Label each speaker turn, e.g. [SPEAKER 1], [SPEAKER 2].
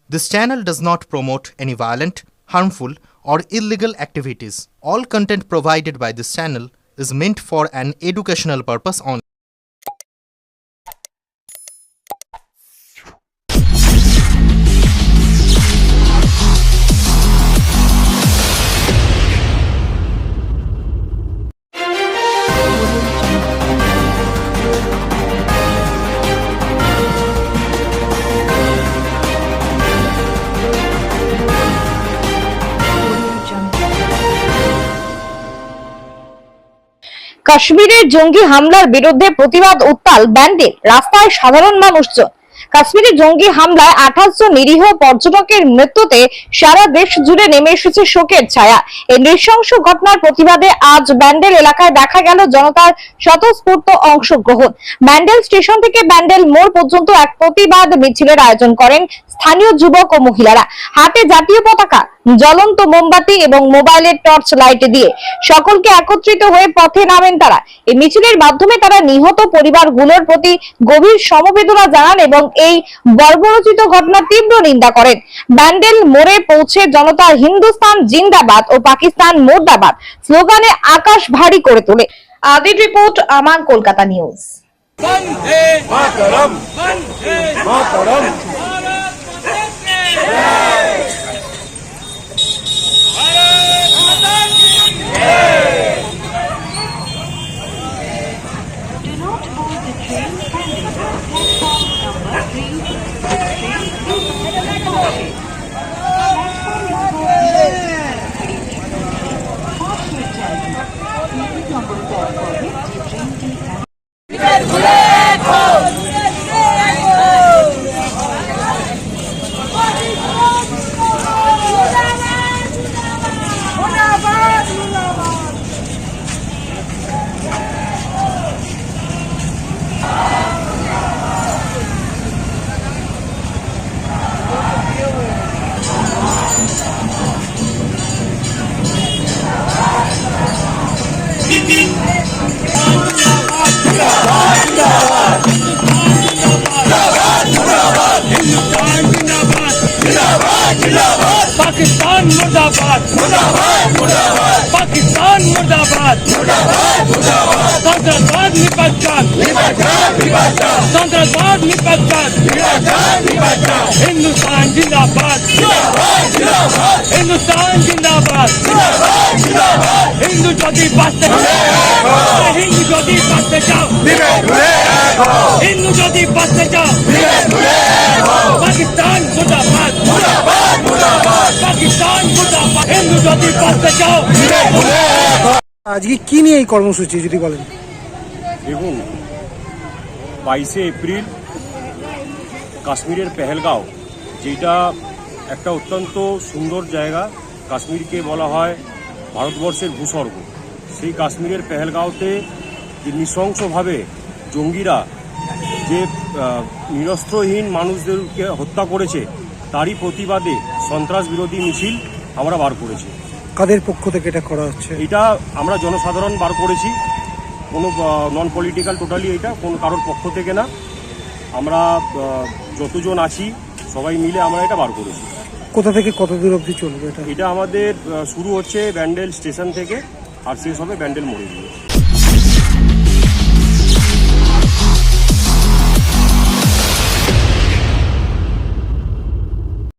[SPEAKER 1] This channel does not promote any violent, harmful, or illegal activities. All content provided by this channel is meant for an educational purpose only.
[SPEAKER 2] কাশ্মীরের জঙ্গি হামলার বিরুদ্ধে প্রতিবাদ উত্তাল ব্যান্ডেল, রাস্তায় সাধারণ মানুষজন। কাশ্মীরে জঙ্গি হামলায় 28 জন নিরীহ পর্যটকের মৃত্যুতে সারা দেশ জুড়ে নেমে এসেছে শোকের ছায়া। এই নৃশংস ঘটনার প্রতিবাদে আজ ব্যান্ডেল এলাকায় দেখা গেল জনতার স্বতঃস্ফূর্ত অংশগ্রহণ। ব্যান্ডেল স্টেশন থেকে ব্যান্ডেল মোড় পর্যন্ত এক প্রতিবাদ মিছিলের আয়োজন করেন স্থানীয় যুবক ও মহিলারা। হাতে জাতীয় পতাকা, জ্বলন্ত মোমবাতি এবং মোবাইলের টর্চ লাইট দিয়ে সকলকে একত্রিত হয়ে পথে নামেন তারা। এই মিছিলের মাধ্যমে তারা নিহত পরিবারগুলোর প্রতি গভীর সমবেদনা জানান এবং এই বর্বরোচিত ঘটনার তীব্র নিন্দা করেন। ব্যান্ডেল মোড়ে পৌঁছে জনতা হিন্দুস্তান জিন্দাবাদ ও পাকিস্তান মুর্দাবাদ স্লোগানে আকাশ ভারী করে তোলে। আদির রিপোর্ট, আমার কলকাতা নিউজ।
[SPEAKER 3] বন্দে মাতরম, বন্দে মাতরম। पाकिस्तान मुर्दाबाद, मुर्दाबाद, मुर्दाबाद। पाकिस्तान मुर्दाबाद, मुर्दाबाद, मुर्दाबाद। संतरासवाद निपट कर, निपट कर, निपट कर। संतरासवाद निपट कर, निपट कर, निपट कर। हिंदुस्तान जिंदाबाद, जिंदाबाद, जिंदाबाद। हिंदुस्तान जिंदाबाद, जिंदाबाद, जिंदाबाद। हिंदू ज्योति बसते, हिंदू ज्योति बसते जाओ, हिंदू ज्योति बसते जाओ। पाकिस्तान मुर्दाबाद, मुर्दाबाद, मुर्दाबाद। पाकिस्तान मुर्दाबाद। हिंदू ज्योति बसते जाओ।
[SPEAKER 4] আজকে কি নিয়ে এই কর্মসূচি যদি বলেন?
[SPEAKER 5] দেখুন, 22শে এপ্রিল কাশ্মীরের পেহেলগাঁও, যেটা একটা অত্যন্ত সুন্দর জায়গা, কাশ্মীরকে বলা হয় ভারতবর্ষের ভূস্বর্গ। সেই কাশ্মীরের পেহেলগাঁওতে যে নৃশংসভাবে জঙ্গিরা যে নিরস্ত্রহীন মানুষদেরকে হত্যা করেছে, তারই প্রতিবাদে সন্ত্রাস বিরোধী মিছিল আমরা বার করেছি।
[SPEAKER 4] কাদের পক্ষ থেকে এটা করা হচ্ছে?
[SPEAKER 5] এটা আমরা জনসাধারণ বার করেছি, কোনো নন পলিটিক্যাল, টোটালি এটা কোনো কারোর পক্ষ থেকে না। আমরা যতজন আছি সবাই মিলে আমরা এটা বার করেছি।
[SPEAKER 4] কোথা থেকে কত দূর অবধি চলবে এটা?
[SPEAKER 5] এটা আমাদের শুরু হচ্ছে ব্যান্ডেল স্টেশন থেকে আর শেষ হবে ব্যান্ডেল মোড়ে গিয়ে।